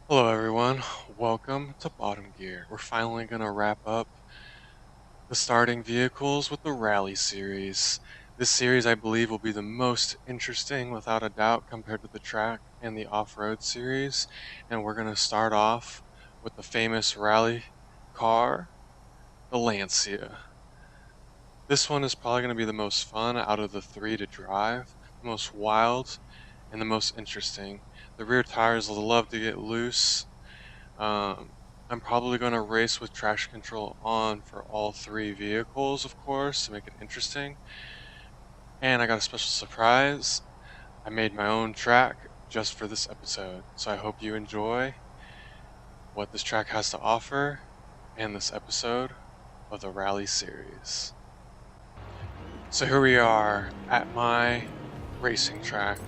Hello everyone, welcome to Bottom Gear. We're finally going to wrap up the starting vehicles with the Rally series. This series I believe will be the most interesting without a doubt compared to the track and the off-road series. And we're going to start off with the famous rally car, the Lancia. This one is probably going to be the most fun out of the three to drive, the most wild, and the most interesting. The rear tires will love to get loose. I'm probably going to race with traction control on for all three vehicles, of course, to make it interesting. And I got a special surprise. I made my own track just for this episode. So I hope you enjoy what this track has to offer and this episode of the Rally series. So here we are at my racing track.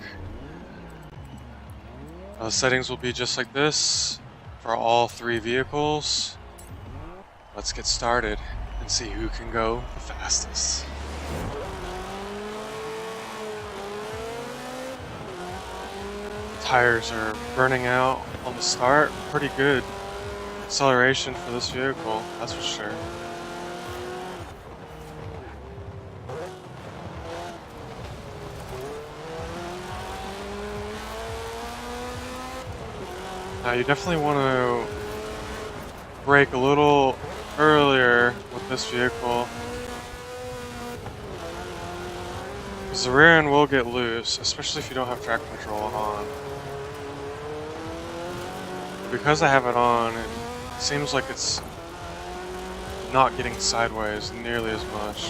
Now the settings will be just like this for all three vehicles. Let's get started and see who can go the fastest. Tires are burning out on the start. Pretty good acceleration for this vehicle, that's for sure. Now you definitely want to brake a little earlier with this vehicle, because the rear end will get loose, especially if you don't have traction control on. Because I have it on, it seems like it's not getting sideways nearly as much,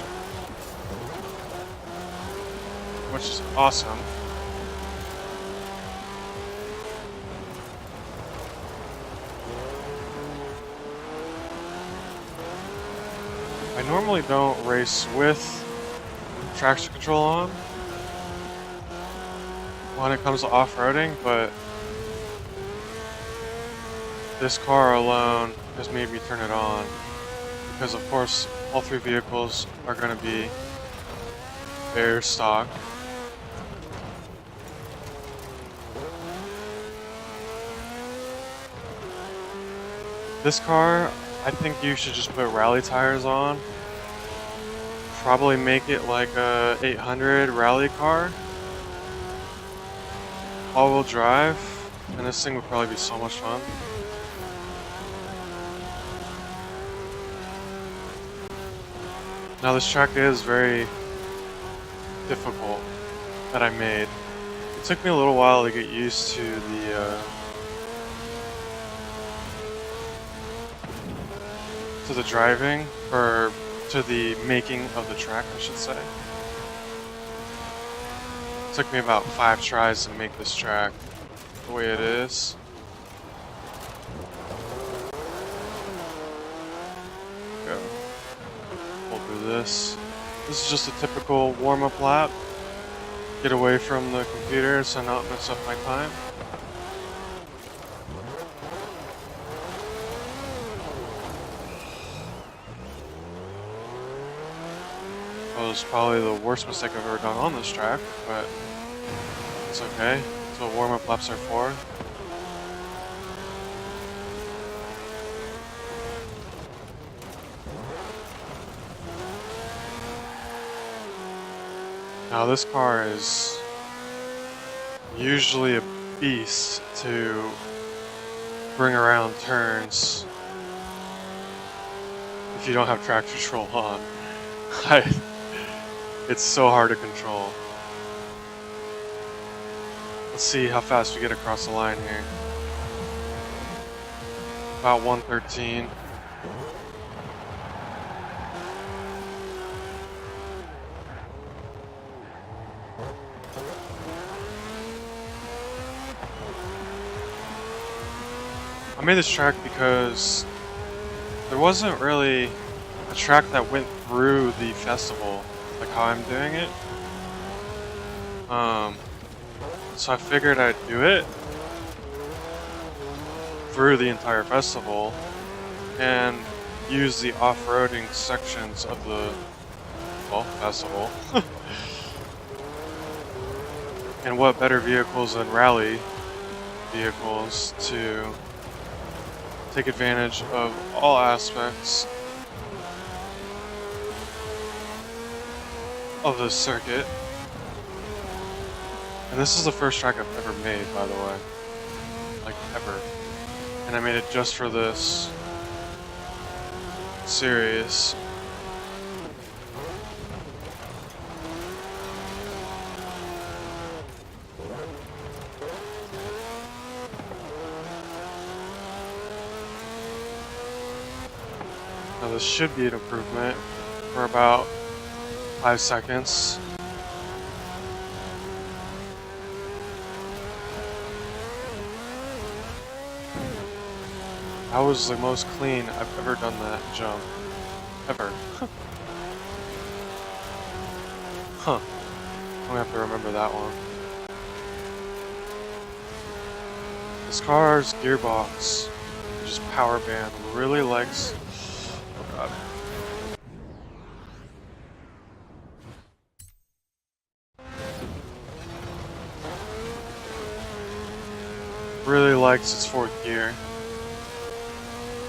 which is awesome. I normally don't race with traction control on when it comes to off-roading, but this car alone has made me turn it on, because of course all three vehicles are going to be bare stock. This car, I think you should just put rally tires on. Probably make it like a 800 rally car. All-wheel drive, and this thing would probably be so much fun. Now this track is very difficult that I made. It took me a little while to get used to the driving, or to the making of the track, I should say. It took me about 5 tries to make this track the way it is. Go. Pull through this. This is just a typical warm-up lap. Get away from the computer so not mess up my time. That was probably the worst mistake I've ever done on this track, but it's okay. That's what warm-up laps are for. Now this car is usually a beast to bring around turns if you don't have traction control on. It's so hard to control. Let's see how fast we get across the line here. About 113. I made this track because there wasn't really a track that went through the festival like how I'm doing it. So I figured I'd do it through the entire festival and use the off-roading sections of the, well, festival. And what better vehicles than rally vehicles to take advantage of all aspects of this circuit. And this is the first track I've ever made, by the way. Like, ever. And I made it just for this series. Now this should be an improvement for about 5 seconds. That was the most clean I've ever done that jump. Ever. Huh. I'm gonna have to remember that one. This car's gearbox, which is power band, really likes... Oh god. Really likes its fourth gear.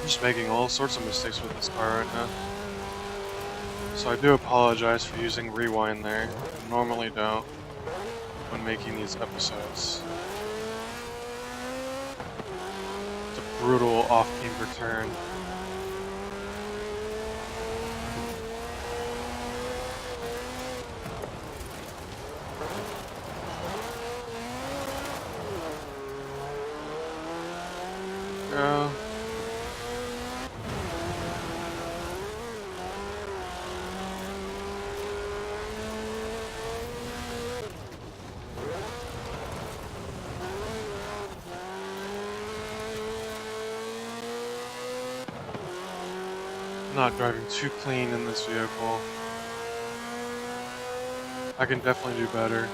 I'm just making all sorts of mistakes with this car right now. So I do apologize for using rewind there. I normally don't when making these episodes. It's a brutal off-camber turn. Go. I'm not driving too clean in this vehicle. I can definitely do better.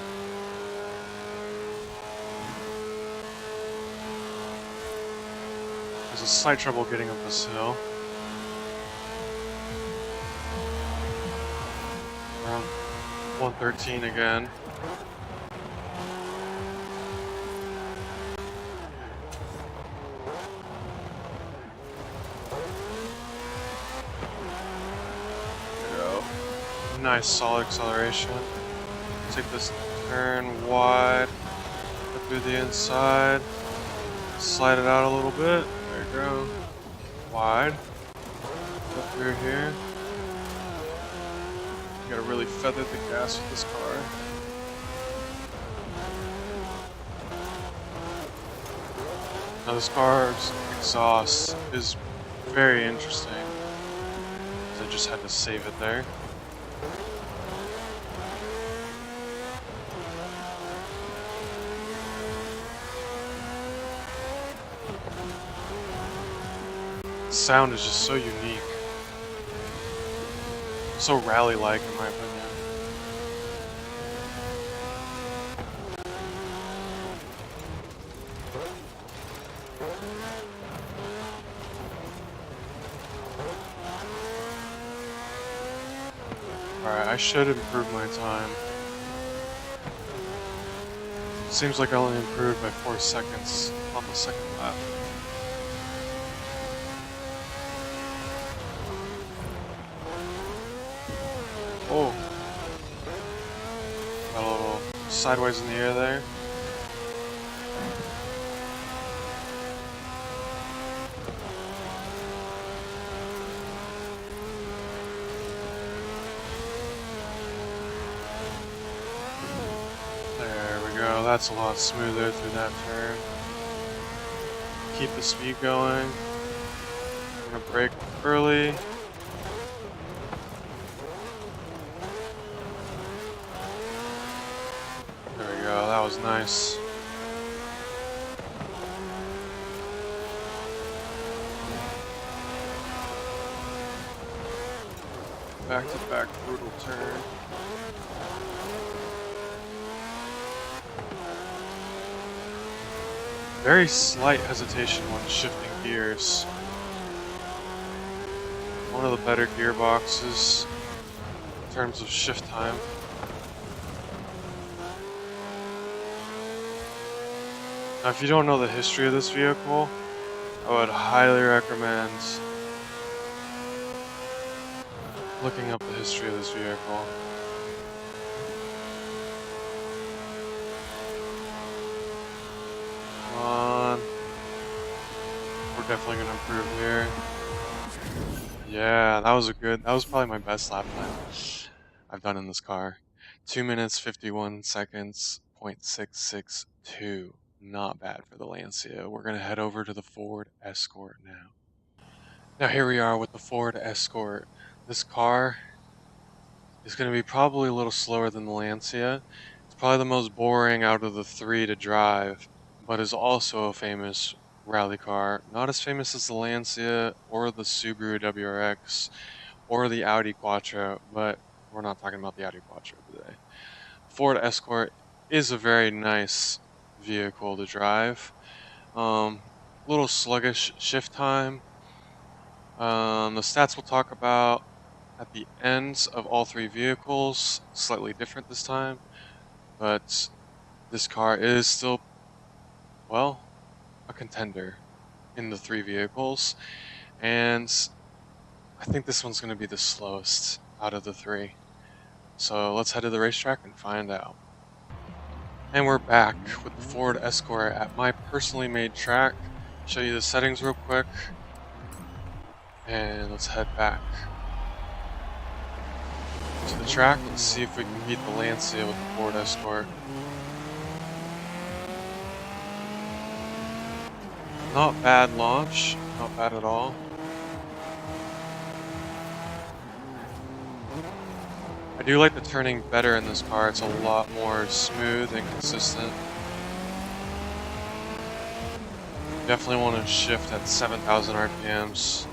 There's a slight trouble getting up this hill. Around 113 again. Nice solid acceleration. Take this turn wide, go through the inside, slide it out a little bit. There you go. Wide. Go through here. You gotta really feather the gas with this car. Now this car's exhaust is very interesting. I just had to save it there. The sound is just so unique. So rally-like in my opinion. Alright, I should improve my time. Seems like I only improved by 4 seconds on the second lap. Oh. Got a little sideways in the air there. There we go, that's a lot smoother through that turn. Keep the speed going. I'm gonna brake early. There we go, that was nice. Back to back brutal turn. Very slight hesitation when shifting gears. One of the better gearboxes in terms of shift time. Now, if you don't know the history of this vehicle, I would highly recommend looking up the history of this vehicle. Come on. We're definitely gonna improve here. Yeah, that was probably my best lap time I've done in this car. 2 minutes, 51 seconds, .662. Not bad for the Lancia. We're gonna head over to the Ford Escort now. Now here we are with the Ford Escort. This car is gonna be probably a little slower than the Lancia. It's probably the most boring out of the three to drive, but is also a famous rally car. Not as famous as the Lancia or the Subaru WRX or the Audi Quattro, but we're not talking about the Audi Quattro today. Ford Escort is a very nice vehicle to drive. Little sluggish shift time. The stats we'll talk about at the ends of all three vehicles, slightly different this time, but this car is still, well, a contender in the three vehicles, and I think this one's going to be the slowest out of the three. So let's head to the racetrack and find out. And we're back with the Ford Escort at my personally made track. Show you the settings real quick, and let's head back to the track and see if we can beat the Lancia with the Ford Escort. Not bad launch, not bad at all. I do like the turning better in this car. It's a lot more smooth and consistent. Definitely want to shift at 7,000 RPMs.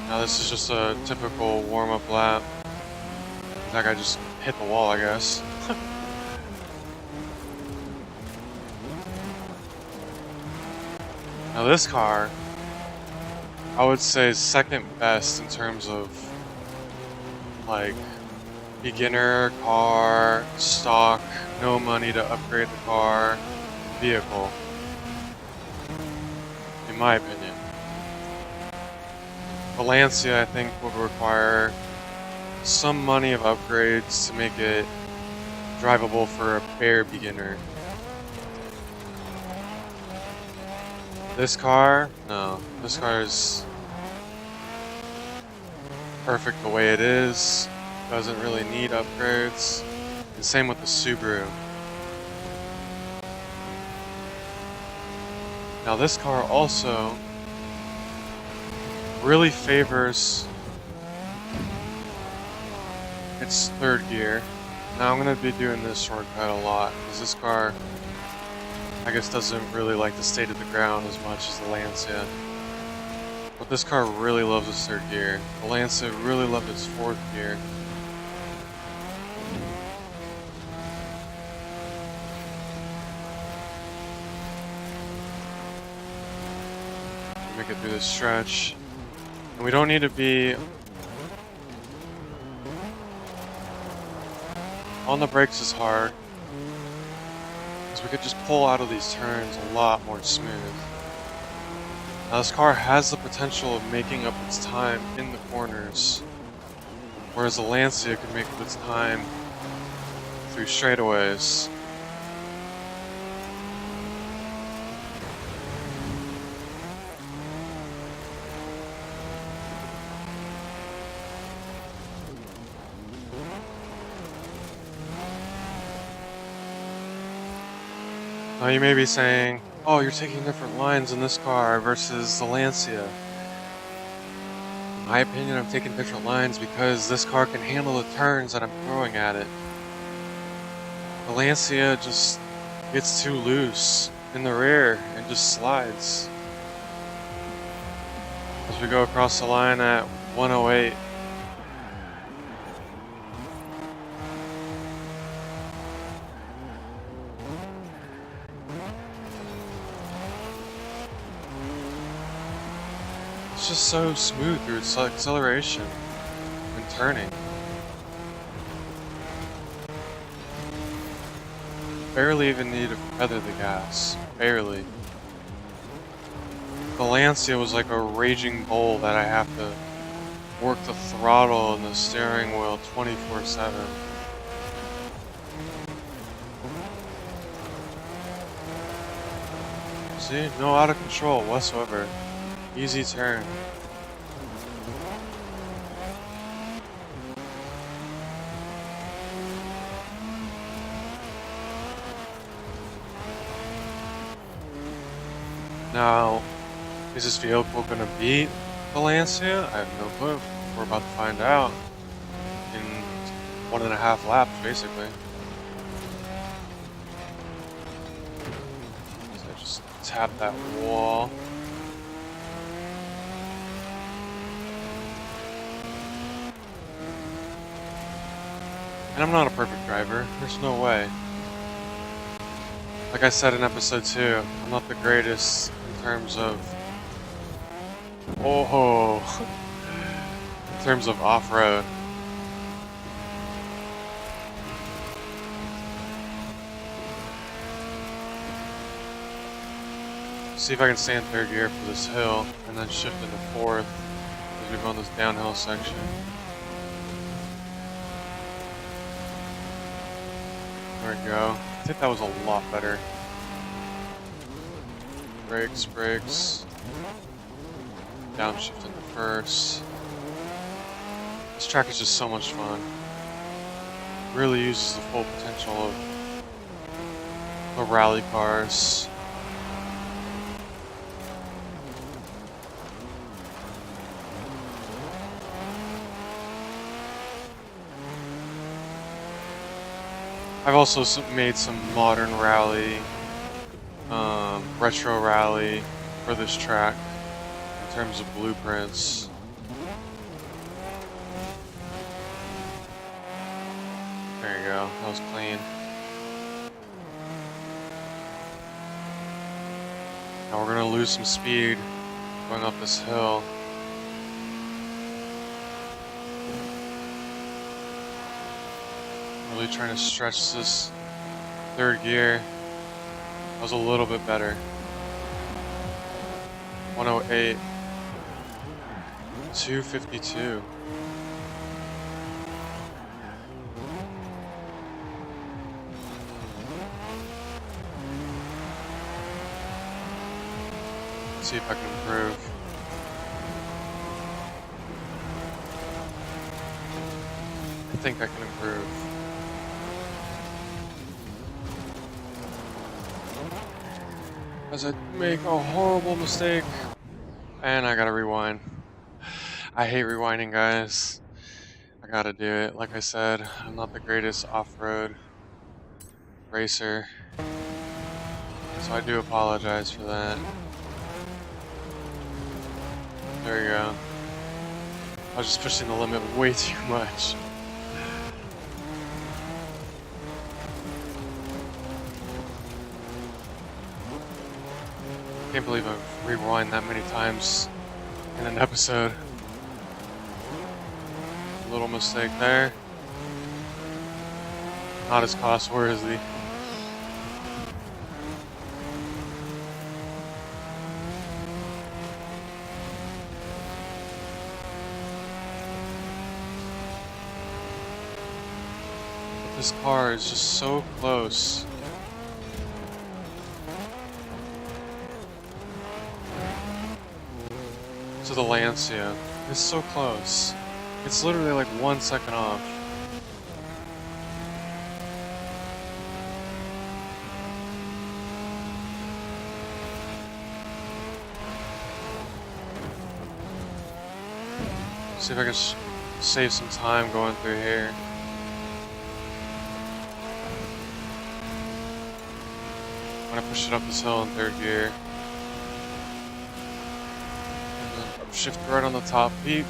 Now this is just a typical warm-up lap. That guy just hit the wall, I guess. Now this car, I would say is second best in terms of like beginner car, stock, no money to upgrade the car, vehicle, in my opinion. The Lancia, I think, would require some money of upgrades to make it drivable for a bare beginner. This car, no. This car is perfect the way it is. Doesn't really need upgrades. And same with the Subaru. Now this car also really favors its third gear. Now I'm going to be doing this shortcut a lot because this car, I guess, doesn't really like the state of the ground as much as the Lancia. But this car really loves its third gear. The Lancia really loved its fourth gear. Make it through this stretch. And we don't need to be on the brakes as hard, because we could just pull out of these turns a lot more smooth. Now this car has the potential of making up its time in the corners, whereas the Lancia could make up its time through straightaways. Now you may be saying, oh, you're taking different lines in this car versus the Lancia. In my opinion, I'm taking different lines because this car can handle the turns that I'm throwing at it. The Lancia just gets too loose in the rear and just slides. As we go across the line at 108. It's just so smooth through its acceleration and turning. barely even need to feather the gas. Barely. The Lancia was like a raging bull that I have to work the throttle and the steering wheel 24/7. See? No out of control whatsoever. Easy turn. Now, is this vehicle gonna beat the Lancia? I have no clue. We're about to find out in 1.5 laps, basically. So I just tap that wall. And I'm not a perfect driver. There's no way. Like I said in episode 2, I'm not the greatest in terms of... Oh! In terms of off-road. See if I can stay in 3rd gear for this hill, and then shift into 4th as we go on this downhill section. There we go. I think that was a lot better. Brakes, brakes. Downshift into 1st. This track is just so much fun. Really uses the full potential of the rally cars. I've also made some modern rally, retro rally for this track in terms of blueprints. There you go, that was clean. Now we're gonna lose some speed going up this hill. Really trying to stretch this 3rd gear. That was a little bit better. 108. 252. Let's see if I can improve. I think I can improve. As I make a horrible mistake. And I gotta rewind. I hate rewinding, guys. I gotta do it. Like I said, I'm not the greatest off-road racer. So I do apologize for that. There you go. I was just pushing the limit way too much. I can't believe I've rewind that many times in an episode. A little mistake there. Not as cost worthy. But this car is just so close. To the Lancia. It's so close. It's literally like 1 second off. See if I can save some time going through here. I'm gonna push it up this hill in 3rd gear. Shift right on the top peak.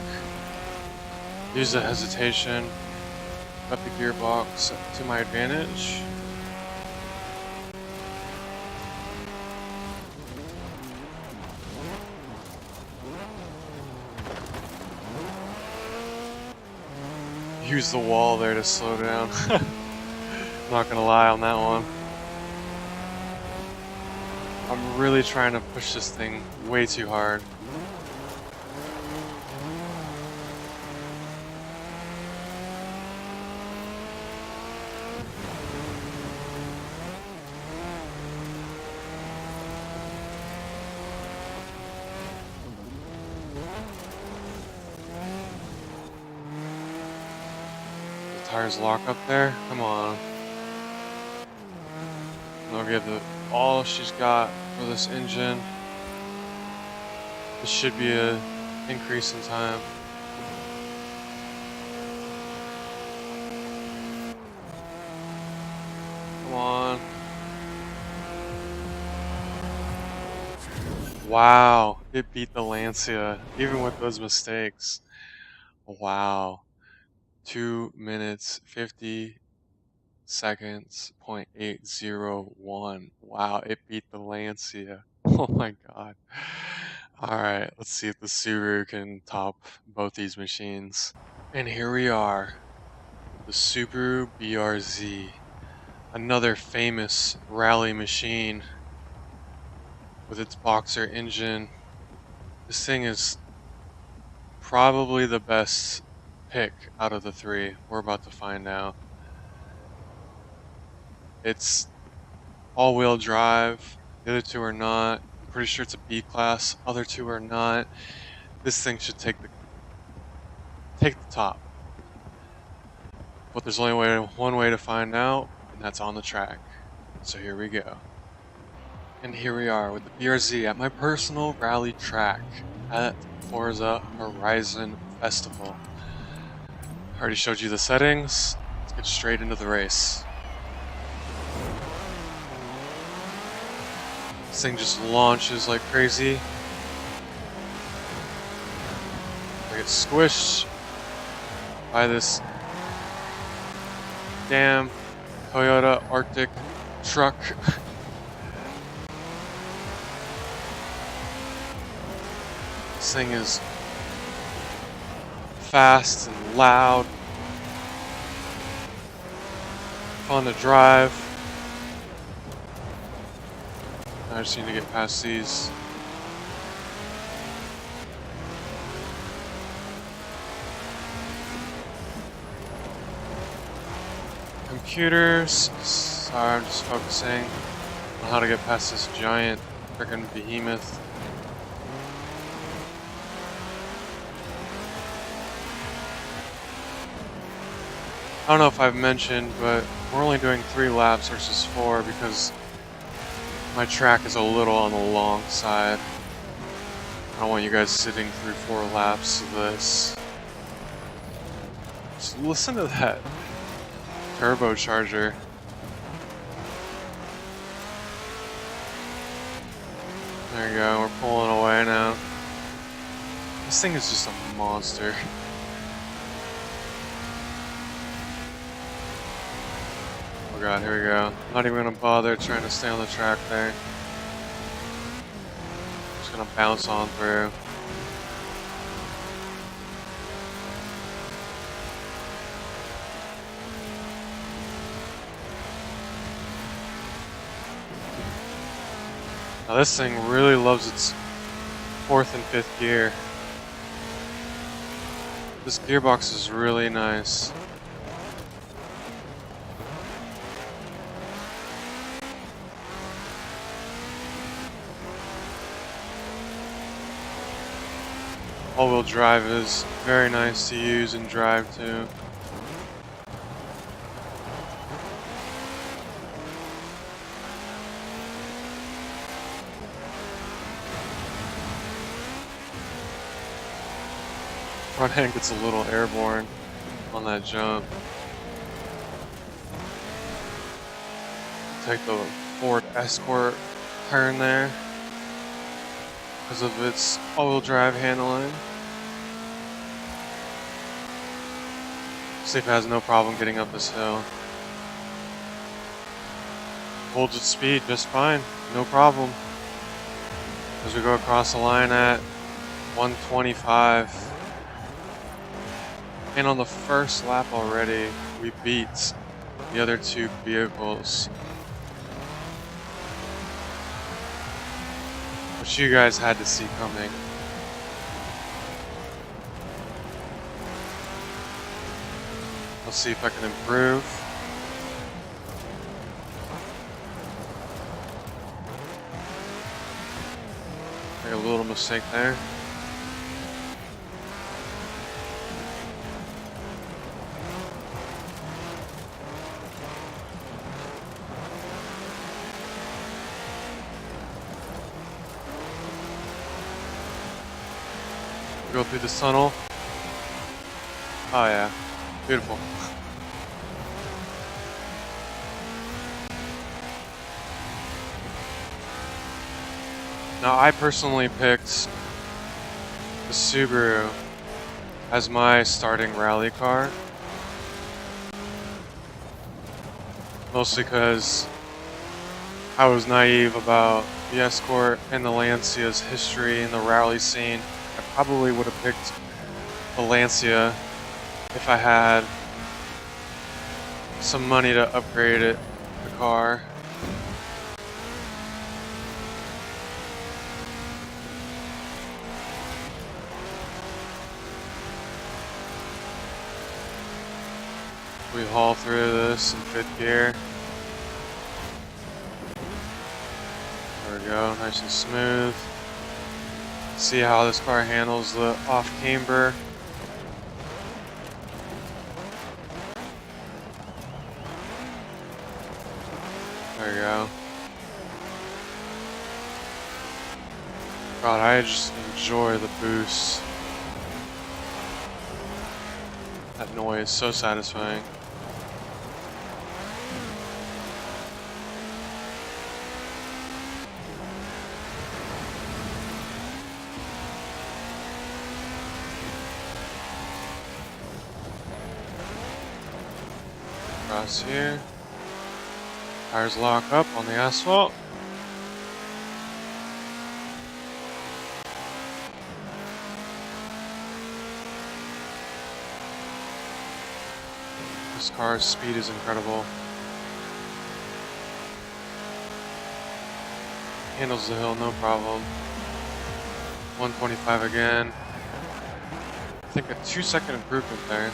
Use the hesitation. Got the gearbox to my advantage. Use the wall there to slow down. I'm not gonna lie on that one. I'm really trying to push this thing way too hard. The tires lock up there? Come on. I'll give it all she's got for this engine. This should be an increase in time. Come on. Wow, it beat the Lancia, even with those mistakes. Wow. 2 minutes, 50 seconds, .801. Wow, it beat the Lancia. Oh my god. Alright, let's see if the Subaru can top both these machines. And here we are, the Subaru BRZ. Another famous rally machine with its boxer engine. This thing is probably the best pick out of the three. We're about to find out. It's all-wheel drive. The other two are not. I'm pretty sure it's a B class. Other two are not. This thing should take the top. But there's only one way to find out, and that's on the track. So here we go. And here we are with the BRZ at my personal rally track at Forza Horizon Festival. I already showed you the settings. Let's get straight into the race. This thing just launches like crazy. I get squished by this damn Toyota Arctic truck. This thing is fast and loud, fun to drive. I just need to get past these. Computers. Sorry, I'm just focusing on how to get past this giant freaking behemoth. I don't know if I've mentioned, but we're only doing 3 laps versus 4 because my track is a little on the long side. I don't want you guys sitting through 4 laps of this. Just listen to that turbocharger. There you go, we're pulling away now. This thing is just a monster. Oh god, here we go. Not even gonna bother trying to stay on the track there. Just gonna bounce on through. Now this thing really loves its 4th and 5th gear. This gearbox is really nice. All-wheel drive is very nice to use and drive too. Front end gets a little airborne on that jump. Take the Ford Escort turn there because of its all-wheel drive handling. See if it has no problem getting up this hill. Holds its speed just fine, no problem. As we go across the line at 125. And on the first lap already, we beat the other 2 vehicles. which you guys had to see coming. Let's see if I can improve. Make a little mistake there. Go through this tunnel. Oh yeah, beautiful. Now I personally picked the Subaru as my starting rally car, mostly because I was naive about the Escort and the Lancia's history in the rally scene. I probably would have picked the Lancia if I had some money to upgrade the car. We haul through this in 5th gear. There we go, nice and smooth. See how this car handles the off camber. There you go. God, I just enjoy the boost. That noise, so satisfying. Across here. Tires lock up on the asphalt. This car's speed is incredible. Handles the hill no problem. 125 again. I think a 2-second improvement there.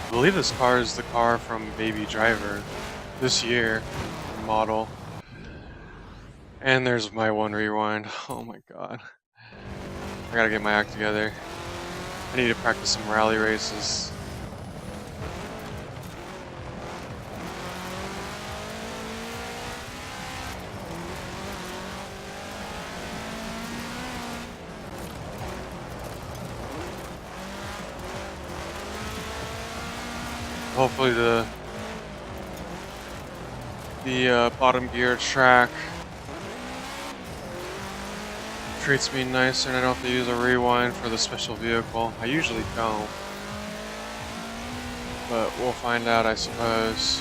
I believe this car is the car from Baby Driver this year model. And there's my one rewind. Oh my god. I gotta get my act together. I need to practice some rally races. Hopefully the bottom gear track treats me nicer and I don't have to use a rewind for the special vehicle. I usually don't, but we'll find out, I suppose.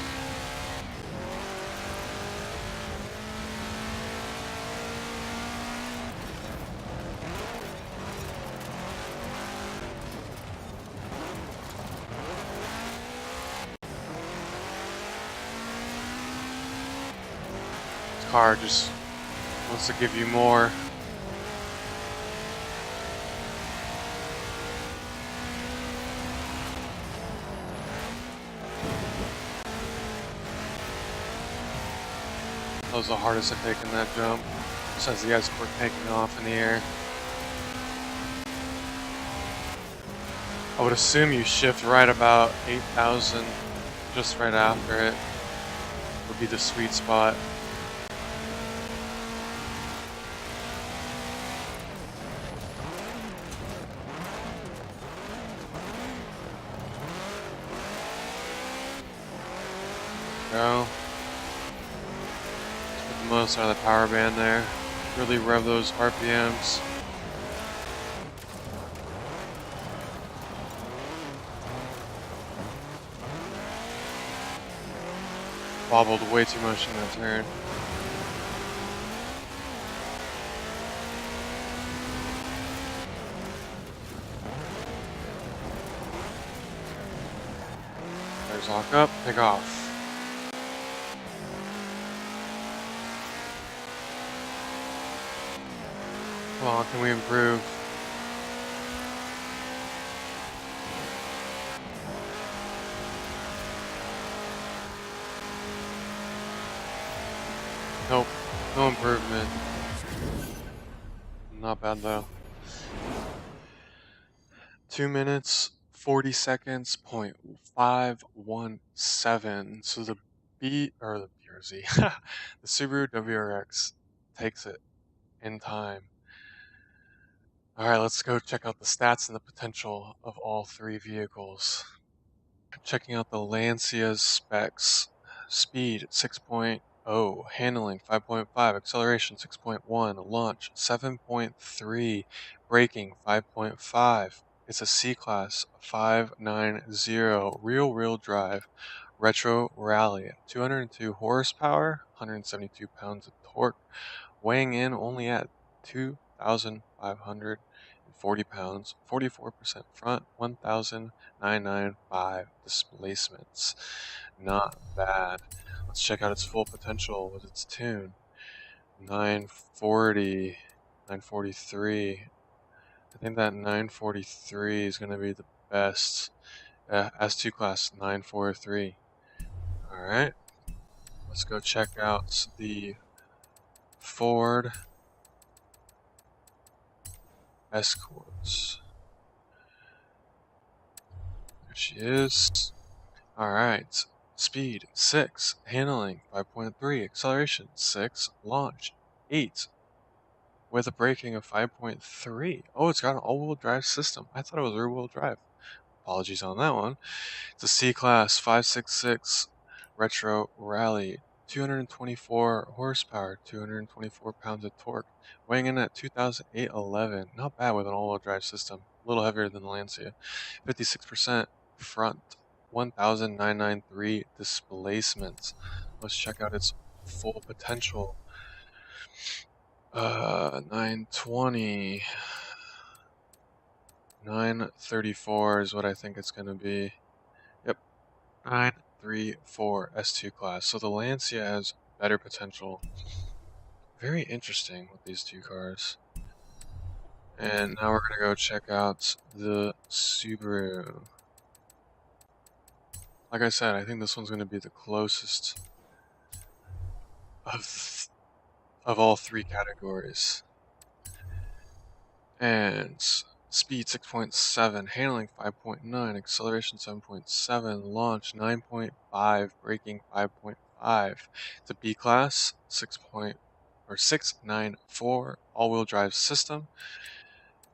This car just wants to give you more. That was the hardest I've taken that jump, besides the guys were taking off in the air. I would assume you shift right about 8,000, just right after it would be the sweet spot. Go. Most out of the power band there. Really rev those RPMs. Wobbled way too much in that turn. Lock up, take off. Come on, can we improve? Nope, no improvement. Not bad though. 2 minutes, 40 seconds, 0.517. So the BRZ, the Subaru WRX takes it in time. Alright, let's go check out the stats and the potential of all three vehicles. Checking out the Lancia's specs. Speed 6.0, handling 5.5, acceleration 6.1, launch 7.3, braking 5.5. It's a C-Class 590 rear-wheel drive retro rally, 202 horsepower, 172 pounds of torque, weighing in only at 2,540 pounds, 44% front, 1,995 displacements. Not bad. Let's check out its full potential with its tune. 940, 943. I think that 943 is going to be the best. S2 class 943. Alright, let's go check out the Ford Escorts. There she is. Alright. Speed 6, handling 5.3, acceleration 6, launch 8, with a braking of 5.3. Oh, it's got an all-wheel drive system. I thought it was rear-wheel drive. Apologies on that one. It's a C-Class 566 Retro Rally, 224 horsepower, 224 pounds of torque, weighing in at 2,811. Not bad with an all-wheel drive system. A little heavier than the Lancia. 56% front, 1,993 displacements. Let's check out its full potential. 920. 934 is what I think it's going to be. Yep, 934 S2 class. So the Lancia has better potential. Very interesting with these two cars. And now we're going to go check out the Subaru. Like I said, I think this one's going to be the closest of all three categories. And speed 6.7, handling 5.9, acceleration 7.7, launch 9.5, braking 5.5. It's a B class 694 all-wheel drive system,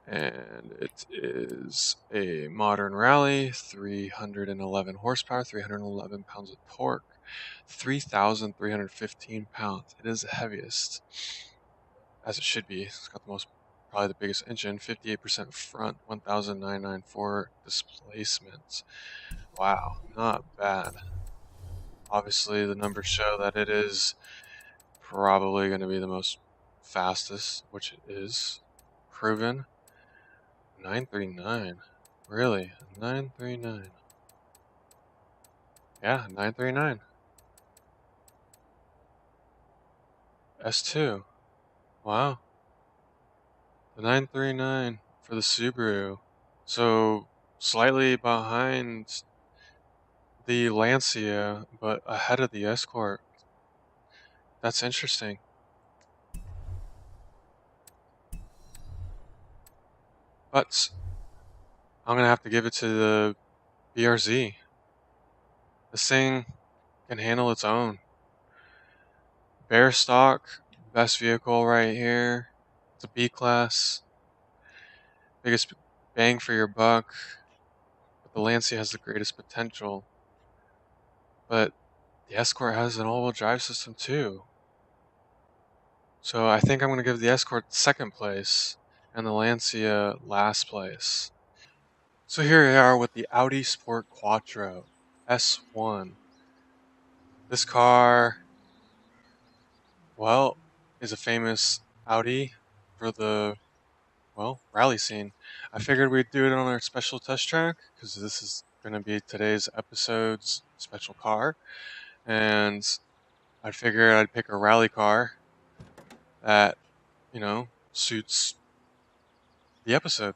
and it is a modern rally, 311 horsepower, 311 pounds of torque, 3,315 pounds. It is the heaviest, as it should be. It's got the most, probably the biggest engine, 58% front, 1,994 displacement. Wow, not bad. Obviously, the numbers show that it is probably going to be the most fastest, which it is. Proven. 939. Really? 939. Yeah, 939. S2. Wow. The 939 for the Subaru. So, slightly behind the Lancia, but ahead of the Escort. That's interesting. But I'm going to have to give it to the BRZ. This thing can handle its own. Bare stock, best vehicle right here. It's a B class. Biggest bang for your buck. But the Lancia has the greatest potential. But the Escort has an all-wheel drive system too. So I think I'm going to give the Escort second place and the Lancia last place. So here we are with the Audi Sport Quattro S1. This car, well, is a famous Audi for the, well, rally scene. I figured we'd do it on our special test track because this is going to be today's episode's special car, and I figured I'd pick a rally car that, suits the episode.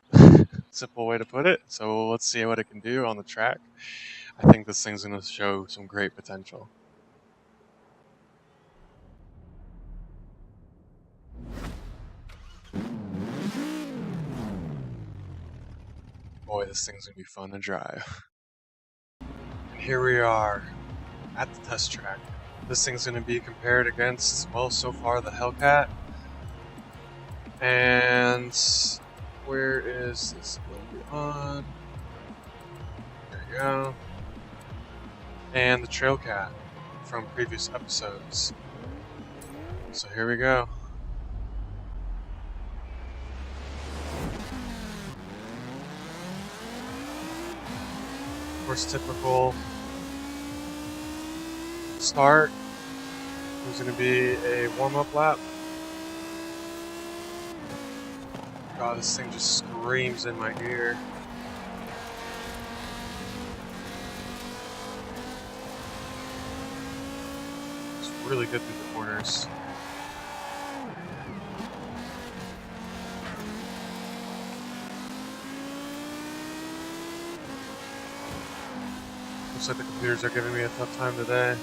Simple way to put it. So let's see what it can do on the track. I think this thing's going to show some great potential. Boy, this thing's going to be fun to drive. And here we are at the test track. This thing's going to be compared against, well, so far the Hellcat. And where is this going to be on? There you go. And the Trailcat from previous episodes. So here we go. Of course, typical start. There's going to be a warm-up lap. God, this thing just screams in my ear. It's really good through the corners. Looks like the computers are giving me a tough time today.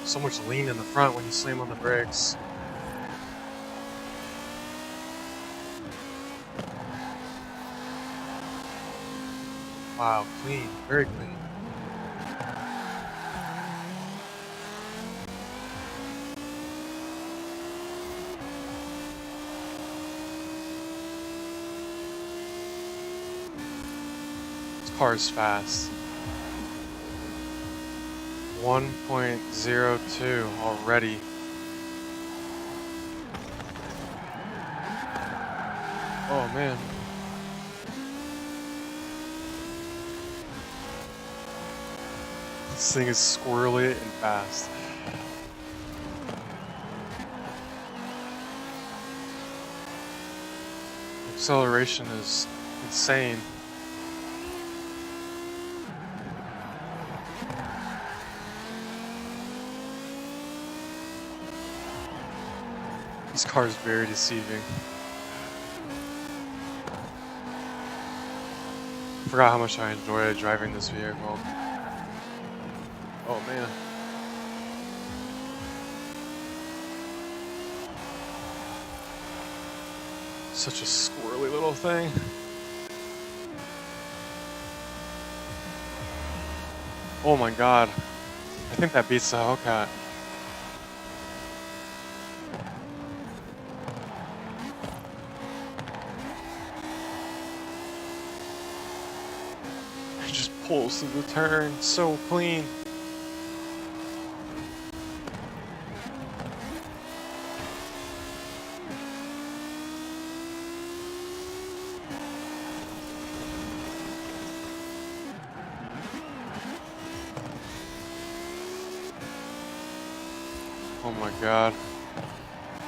So much lean in the front when you slam on the brakes. Wow, clean, very clean. This car is fast. 1.02 already. Oh man. This thing is squirrely and fast. Acceleration is insane. This car is very deceiving. I forgot how much I enjoy driving this vehicle. Oh man. Such a squirrely little thing. Oh my god. I think that beats the Hellcat. It just pulls through the turn so clean. Oh my god.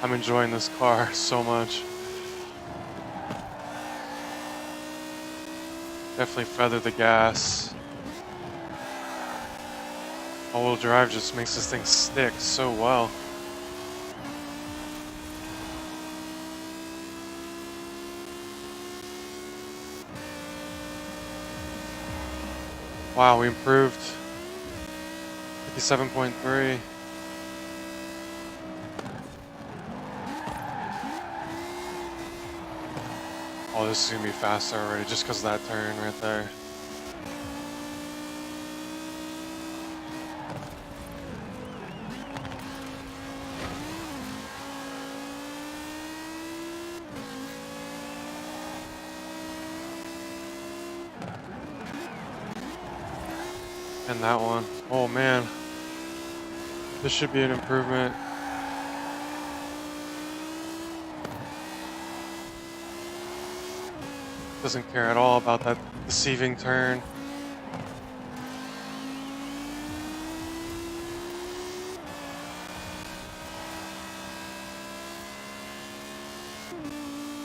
I'm enjoying this car so much. Definitely feather the gas. All-wheel drive just makes this thing stick so well. Wow, we improved. 57.3. Oh, this is gonna be faster already just because of that turn right there. And that one. Oh man. This should be an improvement. Doesn't care at all about that deceiving turn.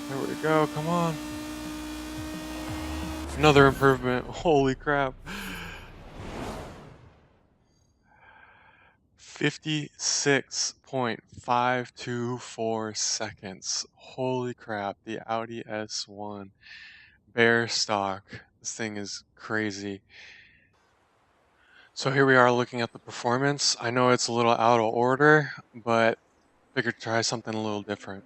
There we go, come on. Another improvement. Holy crap. 56.524 seconds. Holy crap. The Audi S1 bare stock. This thing is crazy. So here we are looking at the performance. I know it's a little out of order, but figured try something a little different.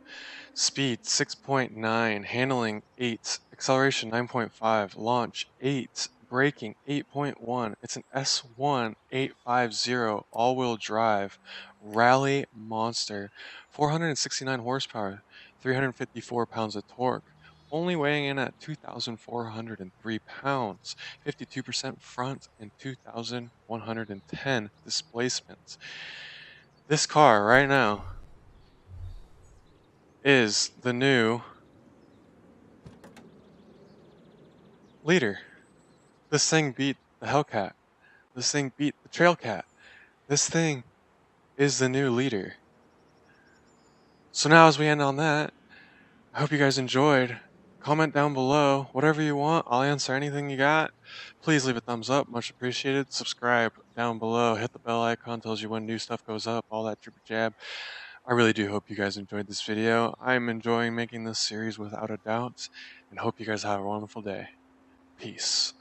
Speed 6.9, handling 8, acceleration 9.5, launch 8, braking 8.1. It's an S1 850 all-wheel drive rally monster, 469 horsepower, 354 pounds of torque. Only weighing in at 2,403 pounds, 52% front and 2,110 displacements. This car right now is the new leader. This thing beat the Hellcat. This thing beat the Trailcat. This thing is the new leader. So now as we end on that, I hope you guys enjoyed. Comment down below, whatever you want. I'll answer anything you got. Please leave a thumbs up, much appreciated. Subscribe down below. Hit the bell icon, tells you when new stuff goes up, all that jibber jab. I really do hope you guys enjoyed this video. I'm enjoying making this series without a doubt, and hope you guys have a wonderful day. Peace.